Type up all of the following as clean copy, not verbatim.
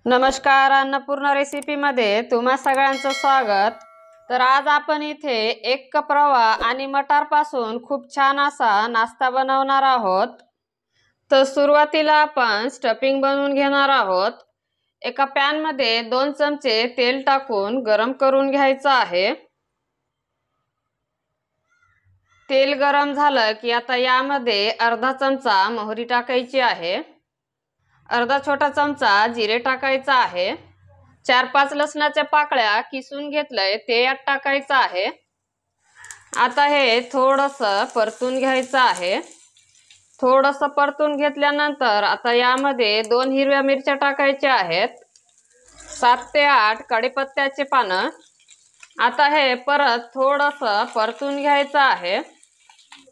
नमस्कार, अन्नपूर्णा रेसिपीमध्ये तुम्हा सगळ्यांचं स्वागत। तर आज आपण इथे 1 कप रवा आणि मटार पासून खूप छान असा नाश्ता बनवणार आहोत। तर सुरुवातीला आपण स्टफिंग बनवून घेणार आहोत। एका पॅन मध्ये 2 चमचे तेल टाकून गरम करून घ्यायचं आहे। तेल गरम झालं की आता यामध्ये अर्धा चमचा मोहरी टाकायची आहे। अर्धा छोटा चमचा जिरे टाकायचा आहे। 4-5 लसणाच्या पाकळ्या किसून घेतलंय ते यात टाकायचं आहे। आता हे थोडंसं परतून घ्यायचं आहे। थोडंसं परतून घेतल्यानंतर आता यामध्ये 2 हिरव्या मिरच्या टाकायच्या आहेत। 7 ते 8 कढीपत्त्याचे पानं। आता हे परत थोडंसं परतून घ्यायचं आहे।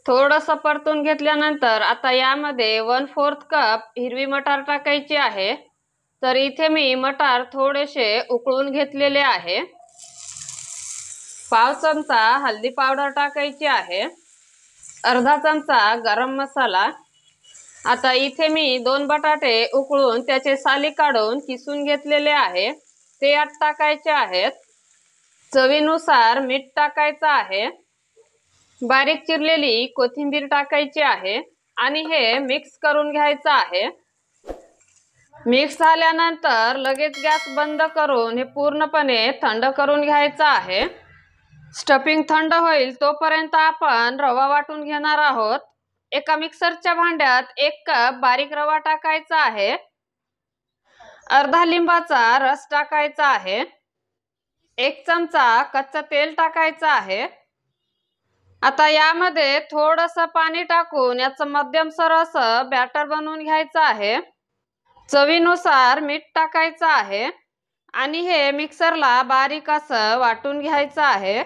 थोडंसं परतून घेतल्यानंतर आता यामध्ये 1/4 कप हिरवी मटार टाकायची आहे। तर इथे मी मटार थोडेसे उकळून घेतलेले आहे। पाव चमचा हळदी पावडर टाकायची आहे। अर्धा चमचा गरम मसाला। आता इथे मी 2 बटाटे उकळून त्याचे साली काढून किसून घेतलेले आहे ते यात टाकायचे आहेत। चवीनुसार मीठ टाकायचं आहे। बारीक चिरलेली कोथिंबीर टाकायची आहे आणि हे मिक्स करून घ्यायचं आहे। मिक्स झाल्यानंतर लगेच गॅस बंद करून हे पूर्णपणे थंड करून घ्यायचं आहे। स्टफिंग थंड होईल तोपर्यंत आपण रवा वाटून घेणार आहोत। एका मिक्सरच्या भांड्यात 1 कप बारीक रवा टाकायचा आहे। अर्धा लिंबाचा रस टाकायचा आहे। 1 चमचा कच्चं तेल टाकायचं आहे। आता यामध्ये थोडंसं पाणी टाकून याचं मध्यमसर असं बॅटर बनवून घ्यायचं आहे। चवीनुसार मीठ टाकायचं आहे आणि हे मिक्सरला बारीक असं वाटून घ्यायचं आहे।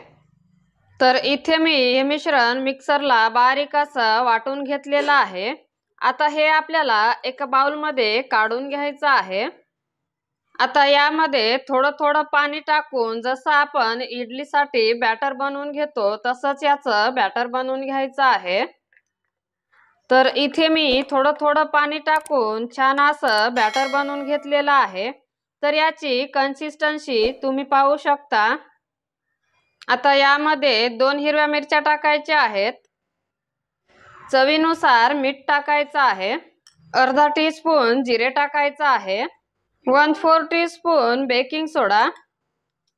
तर इथे मी हे मिश्रण मिक्सरला बारीक असं वाटून घेतलेलं आहे। आता हे आपल्याला एका बाउलमध्ये काढून घ्यायचं आहे। आता यामध्ये थोडं थोडं पाणी टाकून जसं आपण इडलीसाठी बॅटर बनवून घेतो तसंच याचं बॅटर बनवून घ्यायचं आहे। तर इथे मी थोडं थोडं पाणी टाकून छान असं बॅटर बनवून घेतलेलं आहे। तर याची कन्सिस्टन्सी तुम्ही पाहू शकता। आता यामध्ये 2 हिरव्या मिरच्या टाकायच्या आहेत। चवीनुसार मीठ टाकायचं आहे। अर्धा टीस्पून जिरे टाकायचं आहे। 1/4 टीस्पून बेकिंग सोडा।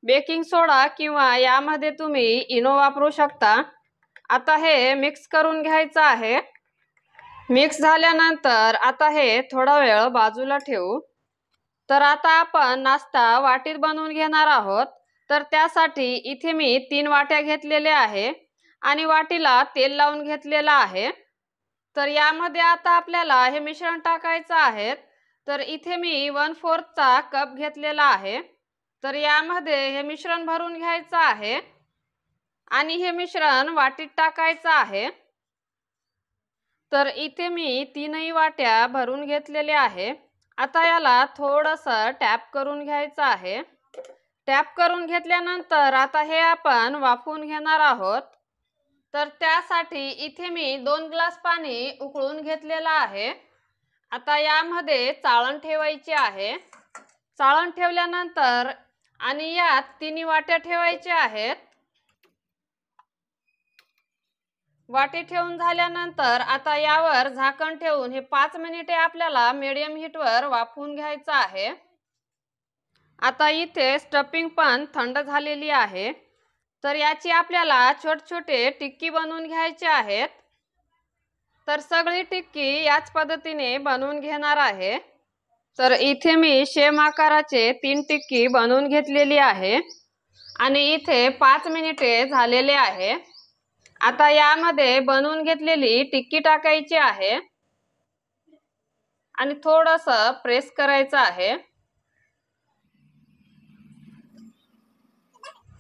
बेकिंग सोडा किंवा यामध्ये तुम्ही इनो वापरू शकता। आता हे मिक्स करून घ्यायचं आहे। मिक्स झाल्यानंतर आता हे थोडा वेळ बाजूला ठेवू। तर आता आपण नाश्ता वाटीत बनवून घेणार आहोत। तर त्यासाठी इथे मी 3 वाट्या घेतलेल्या आहे आणि वाटीला तेल लावून घेतलेलं आहे। तर यामध्ये आता आपल्याला हे मिश्रण टाकायचं आहे। तर इथे मी 1/4 चा कप घेतलेला आहे। तर यामध्ये हे मिश्रण भरून घ्यायचं आहे आणि हे मिश्रण वाटीत टाकायचं आहे। तर इथे मी 3ही वाट्या भरून घेतलेले आहे। आता याला थोडंसं टॅप करून घ्यायचं आहे। टॅप करून घेतल्यानंतर आता हे आपण वाफवून घेणार आहोत। तर त्यासाठी इथे मी 2 ग्लास पाणी उकळून घेतलेलं आहे। आता यामध्ये चाळण ठेवायची आहे। चाळण ठेवल्यानंतर आणि यात 3 वाट्या ठेवायच्या आहेत। वाटी ठेवून झाल्यानंतर आता यावर झाकण ठेवून हे 5 मिनिटे आपल्याला मीडियम हीटवर वाफवून घ्यायचं आहे। आता इथे स्टफिंग पण थंड झालेली आहे। तर याची आपल्याला छोटे-छोटे टिक्की बनवून घ्यायचे आहेत। तर सगळी टिक्की याच पद्धतीने बनवून घेणार आहे। तर इथे मी शेम आकाराचे 3 टिक्की बनवून घेतलेली आहे आणि इथे 5 मिनिटे झालेले आहे। आता यामध्ये बनवून घेतलेली टिक्की टाकायची आहे आणि थोडंसं प्रेस करायचं आहे।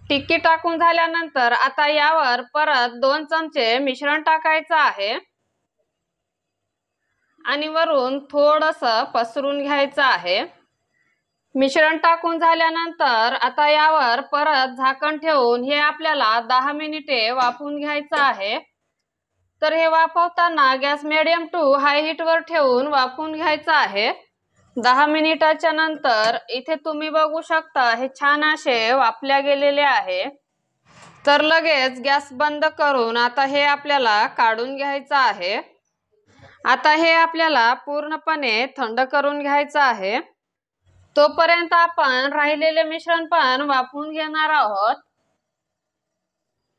टिक्की टाकून झाल्यानंतर आता यावर परत 2 चमचे मिश्रण टाकायचं आहे आणि वरून थोडंसं पसरून घ्यायचं आहे। मिश्रण टाकून झाल्यानंतर आता यावर परत झाकण ठेवून हे आपल्याला 10 मिनिटे वाफवून घ्यायचं आहे। तर हे वाफवताना gas medium to high heat वर ठेवून वाफवून घ्यायचं आहे। 10 मिनिटाच्या नंतर इथे तुम्ही बघू शकता हे छान असे वाफल्या गेलेले आहे। तर लगेच गॅस बंद करून आता हे आपल्याला काढून घ्यायचं आहे। आता हे आपल्याला पूर्णपणे थंड करून घ्यायचं आहे। तोपर्यंत आपण राहिलेले मिश्रण पण वाफवून घेणार आहोत।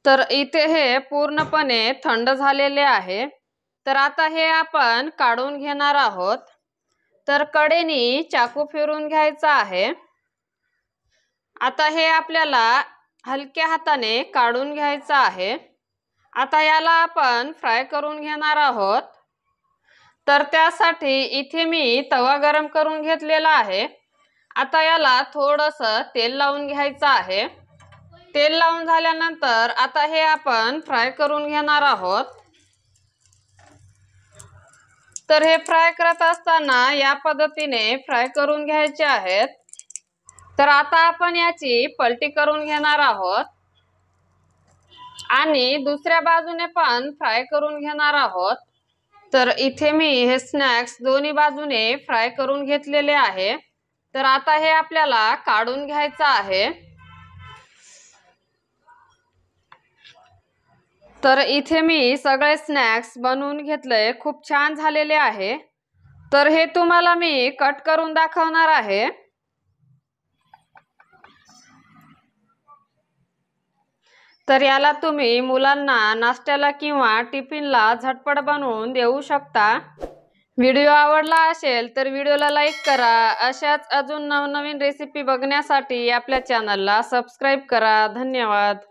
तर इथे हे पूर्णपणे थंड झालेले आहे। तर आता हे आपण काढून घेणार आहोत। तर कडेने चाकू फिरवून घ्यायचा आहे। आता हे आपल्याला हलक्या हाताने काढून घ्यायचं आहे। आता याला आपण फ्राय करून घेणार आहोत। तर त्यासाठी इथे मी तवा गरम करून घेतलेला आहे। आता याला थोडंसं तेल लावून घ्यायचं आहे। तेल लावून झाल्यानंतर आता हे आपण फ्राय करून घेणार आहोत। तर हे फ्राय करत असताना या पद्धतीने फ्राय करून घ्यायचे आहेत। तर आता आपण याची पलटी करून घेणार आहोत आणि दुसऱ्या बाजूने पण फ्राय करून घेणार आहोत। तर इथे मी हे स्नॅक्स दोन्ही बाजूने फ्राय करून घेतलेले आहे। तर आता हे आपल्याला काढून घ्यायचं आहे। तर इथे मी सगळे स्नॅक्स बनवून घेतले, खूप छान झालेले आहे। तर हे तुम्हाला मी कट करून दाखवणार आहे। तर याला तुम्ही मुलांना नाश्त्याला किंवा टिफिनला झटपट बनवून देऊ शकता। व्हिडिओ आवडला असेल तर व्हिडिओला लाईक करा। अशाच अजून नवनवीन रेसिपी बघण्यासाठी आपल्या चॅनलला सबस्क्राईब करा। धन्यवाद।